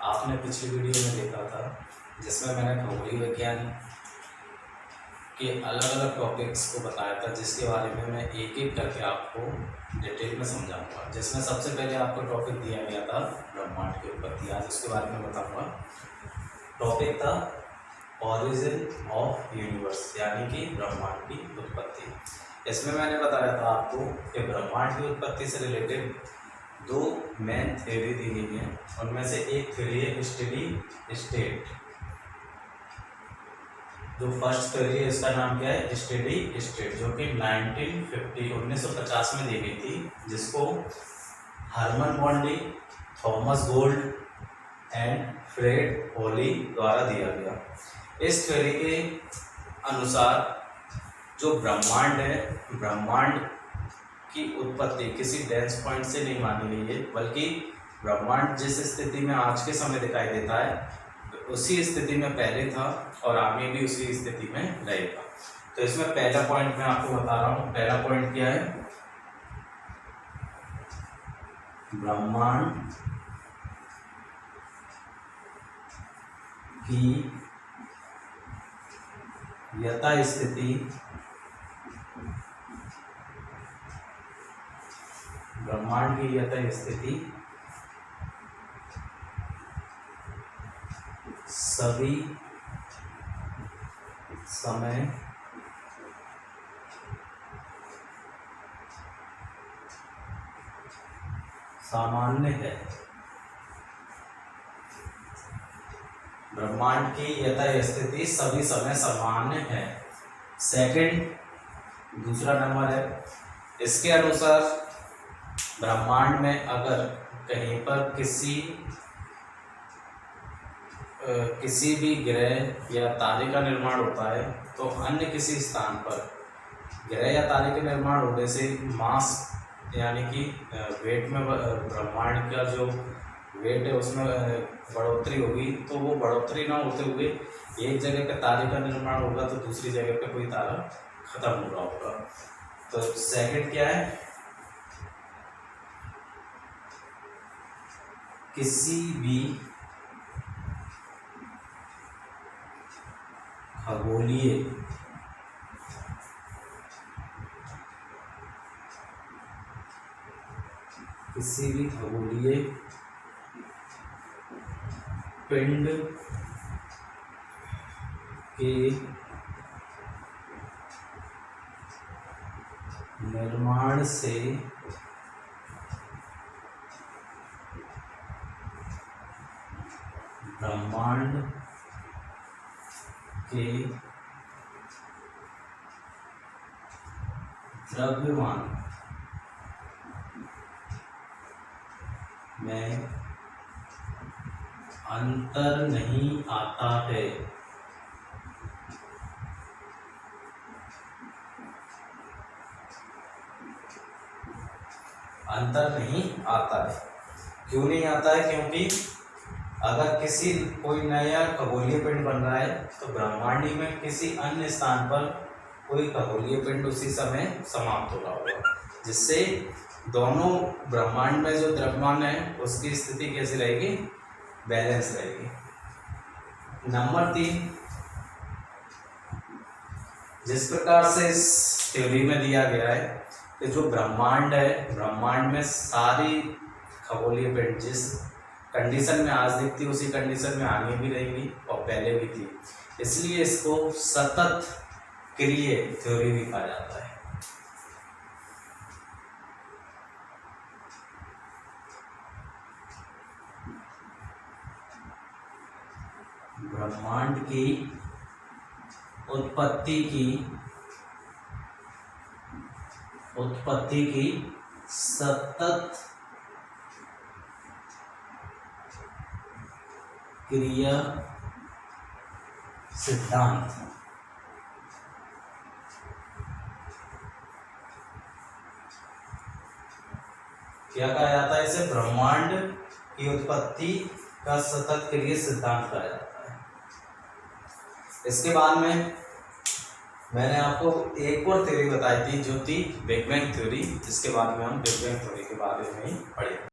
आपने पिछली वीडियो में देखा था जिसमें मैंने खगोलीय विज्ञान के अलग अलग टॉपिक्स को बताया था, जिसके बारे में मैं एक एक करके आपको डिटेल में समझाऊंगा। जिसमें सबसे पहले आपको टॉपिक दिया गया था ब्रह्मांड की उत्पत्ति। आज उसके बारे में बताऊंगा। टॉपिक था ऑरिजिन ऑफ यूनिवर्स, यानी कि ब्रह्मांड की उत्पत्ति। इसमें मैंने बताया था आपको कि ब्रह्मांड की उत्पत्ति से रिलेटेड दो मेन थ्योरी दी गई हैं। उनमें से एक थ्योरी है स्टेडी स्टेट। जो फर्स्ट थ्योरी है इसका नाम क्या है? स्टेडी स्टेट, जो कि 1950 में दी गई थी, जिसको Hermann Bondi, Thomas Gold and Fred Hoyle द्वारा दिया गया। इस थ्योरी के अनुसार जो ब्रह्मांड है, ब्रह्मांड की उत्पत्ति किसी डेंस पॉइंट से नहीं मानी गई है, बल्कि ब्रह्मांड जिस स्थिति में आज के समय दिखाई देता है उसी स्थिति में पहले था और आगे भी उसी स्थिति में रहेगा। तो इसमें पहला पॉइंट मैं आपको बता रहा हूँ। पहला पॉइंट क्या है? ब्रह्मांड की यथास्थिति ब्रह्मांड की यथास्थिति सभी समय सामान्य है। ब्रह्मांड की यथास्थिति सभी समय सामान्य है। सेकंड, दूसरा नंबर है, इसके अनुसार ब्रह्मांड में अगर कहीं पर किसी भी ग्रह या तारे का निर्माण होता है तो अन्य किसी स्थान पर ग्रह या तारे के निर्माण होने से मास यानी कि वेट में ब्रह्मांड का जो वेट है उसमें बढ़ोतरी होगी। तो वो बढ़ोतरी ना होते हुए एक जगह पे तारे का निर्माण होगा तो दूसरी जगह पे कोई तारा खत्म हो रहा होगा। तो सेकंड क्या है? किसी भी खगोलीय पिंड के निर्माण से ब्रह्मांड के द्रव्यमान में अंतर नहीं आता है। अंतर नहीं आता है। क्यों नहीं आता है? क्योंकि अगर कोई नया खगोलीय पिंड बन रहा है तो ब्रह्मांड में किसी अन्य स्थान पर कोई खगोलीय पिंड उसी समय समाप्त हो रहा होगा, जिससे दोनों ब्रह्मांड में जो द्रव्यमान है उसकी स्थिति कैसी रहेगी? बैलेंस रहेगी। नंबर 3, जिस प्रकार से इस थ्योरी में दिया गया है कि जो ब्रह्मांड है, ब्रह्मांड में सारी खगोलीय पिंड जिस कंडीशन में आज दिखती उसी कंडीशन में आगे भी रहेंगी और पहले भी थी, इसलिए इसको सतत क्रिय थ्योरी भी कहा जाता है। ब्रह्मांड की उत्पत्ति की सतत क्रिया सिद्धांत। क्या कहा जाता है इसे? ब्रह्मांड की उत्पत्ति का सतत क्रिया सिद्धांत कहा जाता है। इसके बाद में मैंने आपको एक और थ्योरी बताई थी जो थी बिग बैंग थ्योरी, जिसके बाद में हम बिग बैंग थ्योरी के बारे में ही पढ़ेंगे।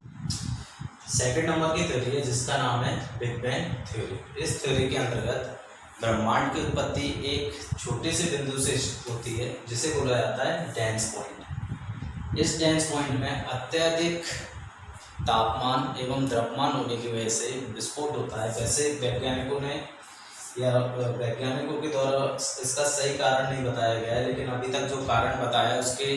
सेकंड नंबर की थ्योरी है जिसका नाम है बिग बैंग थ्योरी। इस थ्योरी के अंतर्गत ब्रह्मांड की उत्पत्ति एक छोटे से बिंदु से होती है जिसे बोला जाता है डेंस पॉइंट। इस डेंस पॉइंट में अत्यधिक तापमान एवं द्रव्यमान होने की वजह से विस्फोट होता है। वैसे वैज्ञानिकों के द्वारा इसका सही कारण नहीं बताया गया है, लेकिन अभी तक जो कारण बताया है उसके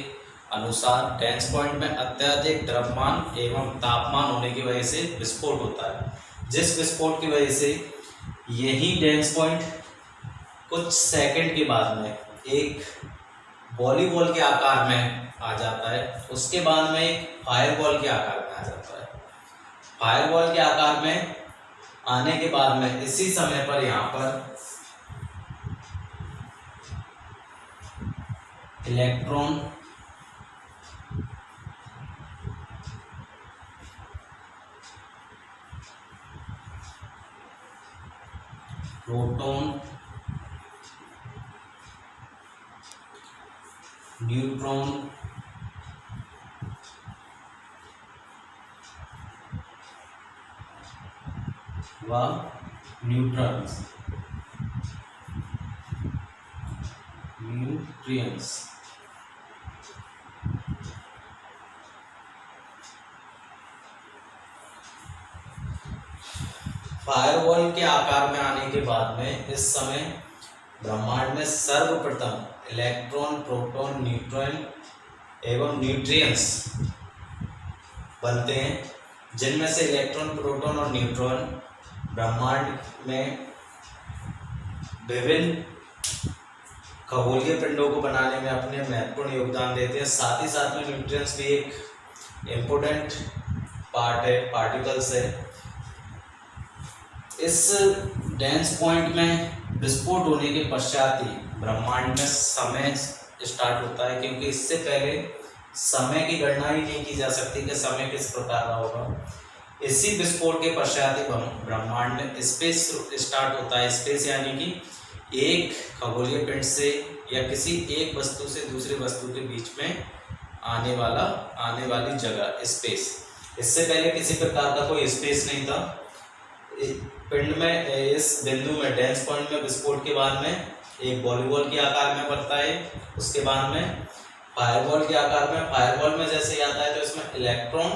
अनुसार डेंस पॉइंट में अत्यधिक द्रव्यमान एवं तापमान होने की वजह से विस्फोट होता है, जिस विस्फोट की वजह से यही डेंस पॉइंट कुछ सेकंड के बाद में एक वॉलीबॉल के आकार में आ जाता है। उसके बाद में एक फायरबॉल के आकार में आ जाता है। फायरबॉल के आकार में आने के बाद में इसी समय पर यहाँ पर इलेक्ट्रॉन प्रोटॉन न्यूट्रॉन व न्यूट्रॉन्स फायरवॉल के आकार में आने के बाद में इस समय ब्रह्मांड में सर्वप्रथम इलेक्ट्रॉन, प्रोटॉन, न्यूट्रॉन एवं न्यूट्रिएंट्स बनते हैं, जिनमें से इलेक्ट्रॉन, प्रोटॉन और न्यूट्रॉन ब्रह्मांड में विभिन्न खगोलीय पिंडों को बनाने में अपने महत्वपूर्ण योगदान देते हैं। साथ ही साथ में न्यूट्रिएंट्स भी एक इम्पोर्टेंट पार्ट है, पार्टिकल्स है। इस डेंस पॉइंट में विस्फोट होने के पश्चात ही ब्रह्मांड में समय स्टार्ट होता है, क्योंकि इससे पहले समय की गणना ही नहीं की जा सकती कि समय किस प्रकार का होगा। इसी विस्फोट के पश्चात ही ब्रह्मांड में स्पेस स्टार्ट होता है। स्पेस यानी कि एक खगोलीय पिंड से या किसी एक वस्तु से दूसरे वस्तु के बीच में आने वाली जगह स्पेस। इससे पहले किसी प्रकार का कोई स्पेस नहीं था। पिंड में इस बिंदु में डेंस पॉइंट में विस्फोट के बाद में एक वॉलीबॉल के आकार में बढ़ता है। उसके बाद में फायरबॉल के आकार में, फायरबॉल में जैसे ही आता है तो इसमें इलेक्ट्रॉन,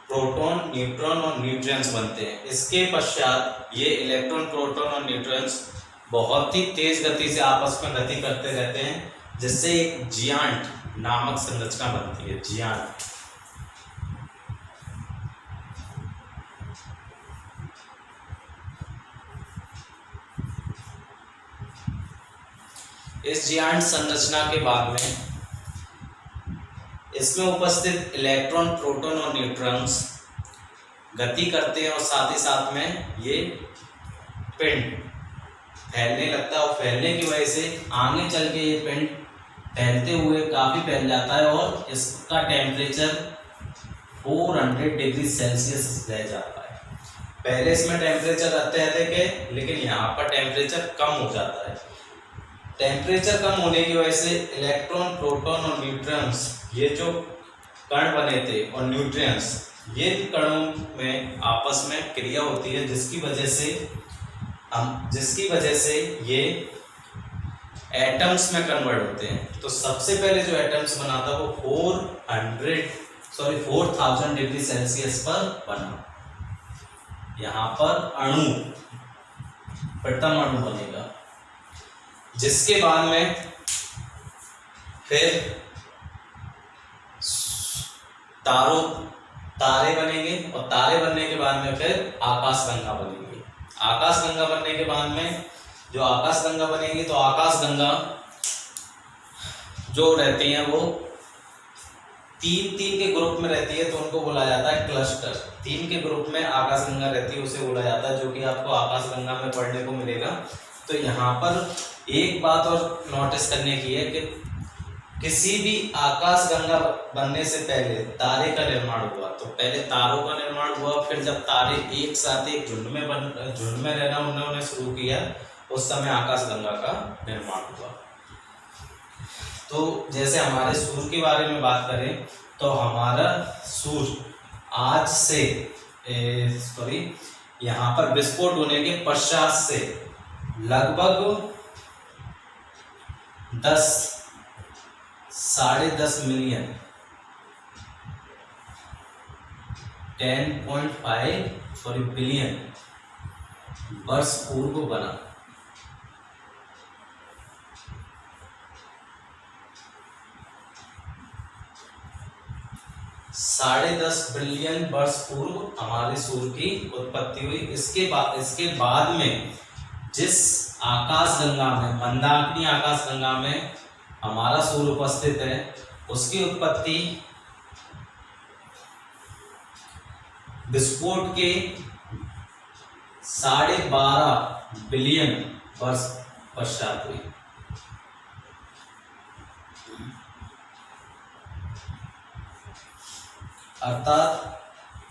प्रोटॉन, न्यूट्रॉन और न्यूट्रिएंट्स बनते हैं। इसके पश्चात ये इलेक्ट्रॉन, प्रोटॉन और न्यूट्रिएंट्स बहुत ही तेज गति से आपस में गति करते रहते हैं, जिससे एक जियांट नामक संरचना बनती है। जियांट इस जियांट संरचना के बाद में इसमें उपस्थित इलेक्ट्रॉन, प्रोटॉन और न्यूट्रॉन्स गति करते हैं और साथ ही साथ में ये पिंड फैलने लगता है और फैलने की वजह से आगे चल के ये पिंड फैलते हुए काफ़ी फैल जाता है और इसका टेम्परेचर 400 डिग्री सेल्सियस रह जाता है। पहले इसमें टेम्परेचर अत्यधिक है, लेकिन यहाँ पर टेम्परेचर कम हो जाता है। टेम्परेचर कम होने की वजह से इलेक्ट्रॉन, प्रोटॉन और न्यूट्रॉन्स, ये जो कण बने थे, और न्यूट्रिएंट्स, ये कणों में आपस में क्रिया होती है, जिसकी वजह से ये एटम्स में कन्वर्ट होते हैं। तो सबसे पहले जो एटम्स बना था वो 4000 डिग्री सेल्सियस पर बना। यहाँ पर प्रथम अणु बनेगा, जिसके बाद में फिर तारे बनेंगे और तारे बनने के बाद में फिर आकाशगंगा बनेगी। आकाशगंगा बनने के बाद में जो आकाशगंगा बनेगी, तो आकाशगंगा जो रहती हैं वो तीन के ग्रुप में रहती है, तो उनको बोला जाता है क्लस्टर। 3 के ग्रुप में आकाशगंगा रहती है, उसे बोला जाता है, जो कि आपको आकाशगंगा में पढ़ने को मिलेगा। तो यहाँ पर एक बात और नोटिस करने की है कि किसी भी आकाशगंगा बनने से पहले तारे का निर्माण हुआ। तो पहले तारों का निर्माण हुआ, फिर जब तारे एक साथ एक झुंड में रहना उन्होंने शुरू किया, उस समय आकाशगंगा का निर्माण हुआ। तो जैसे हमारे सूर्य के बारे में बात करें, तो हमारा सूर्य आज से यहाँ पर विस्फोट होने के पश्चात से लगभग 10-10.5 मिलियन 10.5 बिलियन वर्ष पूर्व बना। 10.5 बिलियन वर्ष पूर्व हमारे सूर्य की उत्पत्ति हुई। इसके बाद में जिस आकाशगंगा में, मंदाकिनी आकाशगंगा में हमारा सूर्य उपस्थित है, उसकी उत्पत्ति विस्फोट के 12.5 बिलियन वर्ष पश्चात हुई। अर्थात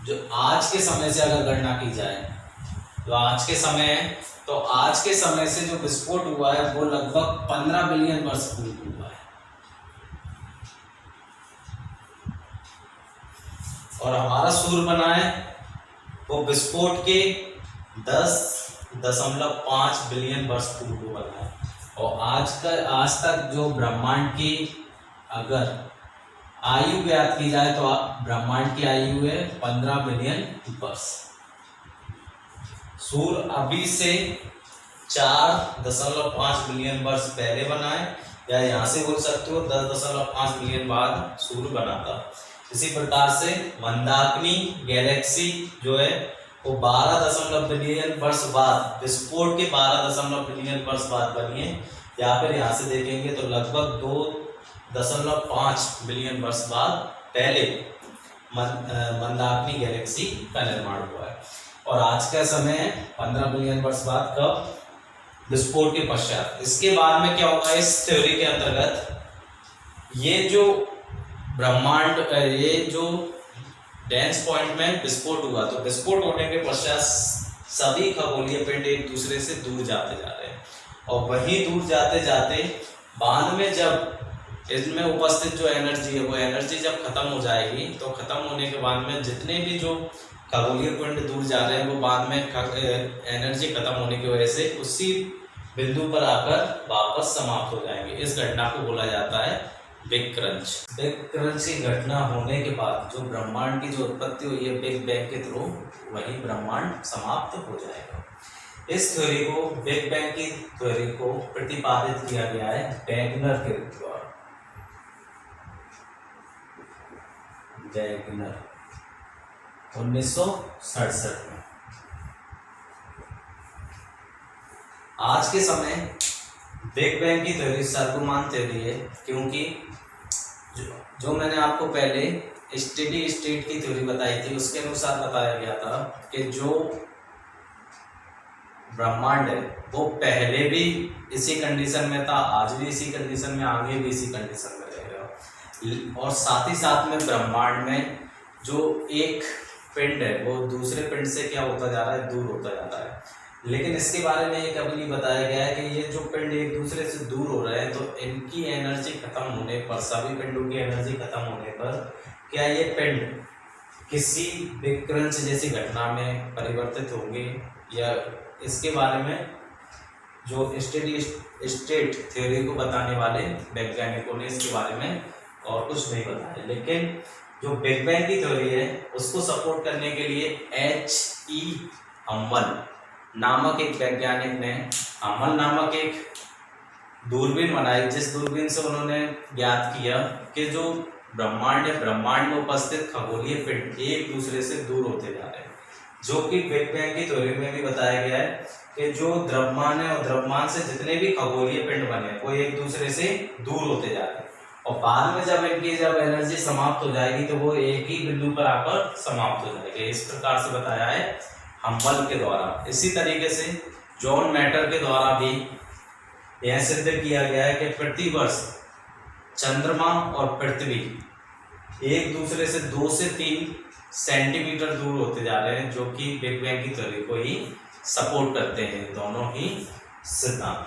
जो आज के समय से अगर गणना की जाए तो आज के समय से जो विस्फोट हुआ है वो लगभग 15 बिलियन वर्ष पूर्व हुआ है। और हमारा सूर्य बना है वो विस्फोट के 10.5 बिलियन वर्ष पूर्व बना है। और आज तक जो ब्रह्मांड की अगर आयु ज्ञात की जाए तो ब्रह्मांड की आयु है 15 बिलियन वर्ष। सूर्य अभी से 4.5 बिलियन वर्ष पहले बना है, या यहाँ से बोल सकते हो 10.5 बिलियन बाद सूर्य बना था। इसी प्रकार से मंदाकिनी गैलेक्सी जो है वो 12 बिलियन वर्ष बाद, विस्फोट के 12 बिलियन वर्ष बाद बनी है। या फिर यहाँ से देखेंगे तो लगभग 2.5 बिलियन वर्ष बाद पहले मंदाकिनी गैलेक्सी का निर्माण हुआ है। और आज का समय है 15 बिलियन वर्ष बाद, कब? विस्फोट के पश्चात। इसके बाद में क्या होगा? इस थ्योरी के अंतर्गत ये जो ब्रह्मांड, ये जो डेंस पॉइंट में विस्फोट हुआ, तो विस्फोट होने के पश्चात सभी खगोलीय पिंड एक दूसरे से दूर जाते जा रहे हैं। और वहीं दूर जाते जाते बाद में जब इसमें उपस्थित जो एनर्जी है वो एनर्जी जब खत्म हो जाएगी, तो खत्म होने के बाद में जितने भी जो खगोलीय पिंड दूर जा रहे हैं वो बाद में एनर्जी खत्म होने की वजह से उसी बिंदु पर आकर वापस समाप्त हो जाएंगे। इस घटना को बोला जाता है बिग क्रंच। बिग क्रंच की घटना होने के बाद जो ब्रह्मांड की जो उत्पत्ति हुई है बिग बैंग के थ्रू, वही ब्रह्मांड समाप्त हो जाएगा। इस थ्योरी को, बिग बैंग की थ्योरी को प्रतिपादित किया गया है वैगनर के द्वारा। वैगनर 1967 में। आज के समय बिग बैंग की थ्योरी सर्वमान्य थ्योरी है, क्योंकि जो मैंने आपको पहले स्टेडी स्टेट की थ्योरी बताई थी उसके अनुसार बताया गया था कि जो ब्रह्मांड है वो पहले भी इसी कंडीशन में था, आज भी इसी कंडीशन में, आगे भी इसी कंडीशन में रहेगा। और साथ ही साथ में ब्रह्मांड में जो एक पिंड है वो दूसरे पिंड से क्या होता जा रहा है? दूर होता जाता है। लेकिन इसके बारे में ये कभी नहीं बताया गया है कि ये जो पिंड एक दूसरे से दूर हो रहे हैं तो इनकी एनर्जी खत्म होने पर, सभी पिंडों की एनर्जी खत्म होने पर क्या ये पिंड किसी बिग क्रंच जैसी घटना में परिवर्तित होंगे, या इसके बारे में जो स्टेडी स्टेट थ्योरी को बताने वाले वैज्ञानिकों ने इसके बारे में और कुछ नहीं बताया। लेकिन जो बिग बैंग की थ्योरी है उसको सपोर्ट करने के लिए H.E. हम्बल नामक एक वैज्ञानिक ने हम्बल नामक एक दूरबीन बनाई, जिस दूरबीन से उन्होंने ज्ञात किया कि जो ब्रह्मांड है, ब्रह्मांड में उपस्थित खगोलीय पिंड एक दूसरे से दूर होते जा रहे हैं। जो कि बिग बैंग की थ्योरी में भी बताया गया है कि जो द्रव्यमान है और द्रव्यमान से जितने भी खगोलीय पिंड बने वो एक दूसरे से दूर होते जा रहे हैं, और बाद में जब इनकी एनर्जी समाप्त हो जाएगी तो वो एक ही बिंदु पर आकर समाप्त हो जाएगी। इस प्रकार से बताया है हम्बल के द्वारा। इसी तरीके से जॉन मैटर के द्वारा भी यह सिद्ध किया गया है कि प्रतिवर्ष चंद्रमा और पृथ्वी एक दूसरे से 2 से 3 सेंटीमीटर दूर होते जा रहे हैं, जो कि बिग बैंग की थ्योरी को ही सपोर्ट करते हैं दोनों ही सिद्धांत।